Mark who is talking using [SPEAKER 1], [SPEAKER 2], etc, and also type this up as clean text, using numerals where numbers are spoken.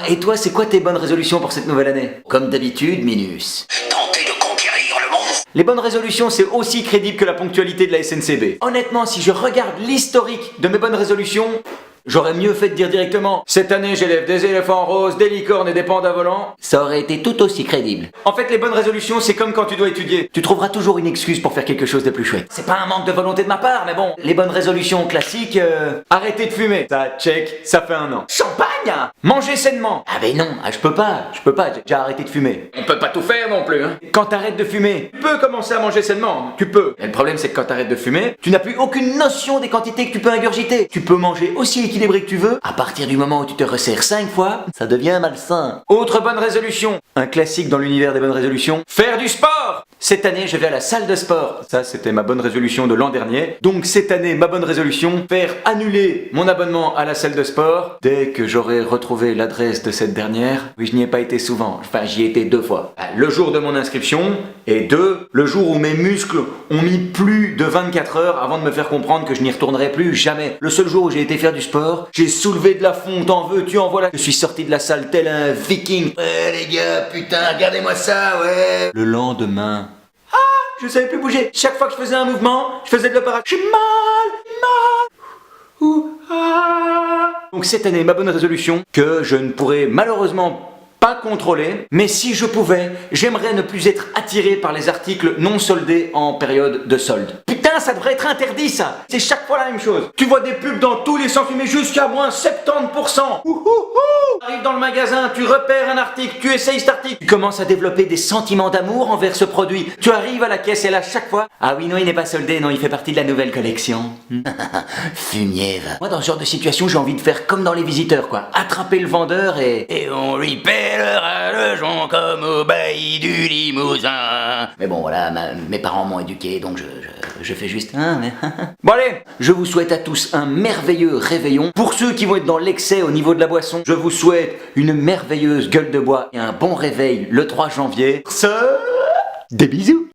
[SPEAKER 1] Et toi, c'est quoi tes bonnes résolutions pour cette nouvelle année? Comme d'habitude, Minus.
[SPEAKER 2] Tenter de conquérir le monde.
[SPEAKER 1] Les bonnes résolutions, c'est aussi crédible que la ponctualité de la SNCB. Honnêtement, si je regarde l'historique de mes bonnes résolutions, j'aurais mieux fait de dire directement « Cette année, j'élève des éléphants roses, des licornes et des pandas volants ». Ça aurait été tout aussi crédible. En fait, les bonnes résolutions, c'est comme quand tu dois étudier. Tu trouveras toujours une excuse pour faire quelque chose de plus chouette. C'est pas un manque de volonté de ma part, mais bon, les bonnes résolutions classiques, arrêter de fumer. Ça, check, ça fait 1 an. Champagne! Manger sainement. Ah ben non, je peux pas, j'ai déjà arrêté de fumer. On peut pas tout faire non plus, hein. Quand t'arrêtes de fumer, tu peux commencer à manger sainement, tu peux. Mais le problème, c'est que quand t'arrêtes de fumer, tu n'as plus aucune notion des quantités que tu peux ingurgiter. Tu peux manger aussi équilibré que tu veux, à partir du moment où tu te resserres 5 fois, ça devient malsain. Autre bonne résolution, un classique dans l'univers des bonnes résolutions, faire du sport. Cette année, je vais à la salle de sport. Ça, c'était ma bonne résolution de l'an dernier. Donc cette année, ma bonne résolution, faire annuler mon abonnement à la salle de sport dès que j'aurai retrouvé l'adresse de cette dernière. Oui, je n'y ai pas été souvent, enfin j'y ai été 2 fois. Le jour de mon inscription et 2, le jour où mes muscles ont mis plus de 24 heures avant de me faire comprendre que je n'y retournerai plus jamais. Le seul jour où j'ai été faire du sport, j'ai soulevé de la fonte, en veux-tu, en voilà. Je suis sorti de la salle tel un viking. Ouais les gars, putain, regardez-moi ça, ouais. Le lendemain, je savais plus bouger. Chaque fois que je faisais un mouvement, je faisais de l'opéra. J'ai mal. Ouh, ah. Donc cette année, ma bonne résolution, que je ne pourrai malheureusement pas contrôler, mais si je pouvais, j'aimerais ne plus être attiré par les articles non soldés en période de solde. Putain, ça devrait être interdit ça. C'est chaque fois la même chose. Tu vois des pubs dans tous les sens, mais jusqu'à moins 70%. Arrive dans le magasin, tu repères un article, tu essayes cet article, tu commences à développer des sentiments d'amour envers ce produit. Tu arrives à la caisse et là, chaque fois, ah oui, non, il n'est pas soldé, non, il fait partie de la nouvelle collection. Fumier, va. Moi, dans ce genre de situation, j'ai envie de faire comme dans Les Visiteurs, quoi. Attraper le vendeur et on lui pèlera le jonc comme au bailli du Limousin. Mais bon, voilà, mes parents m'ont éduqué, donc je fais juste Bon allez, je vous souhaite à tous un merveilleux réveillon. Pour ceux qui vont être dans l'excès au niveau de la boisson, je vous souhaite une merveilleuse gueule de bois et un bon réveil le 3 janvier. Des bisous.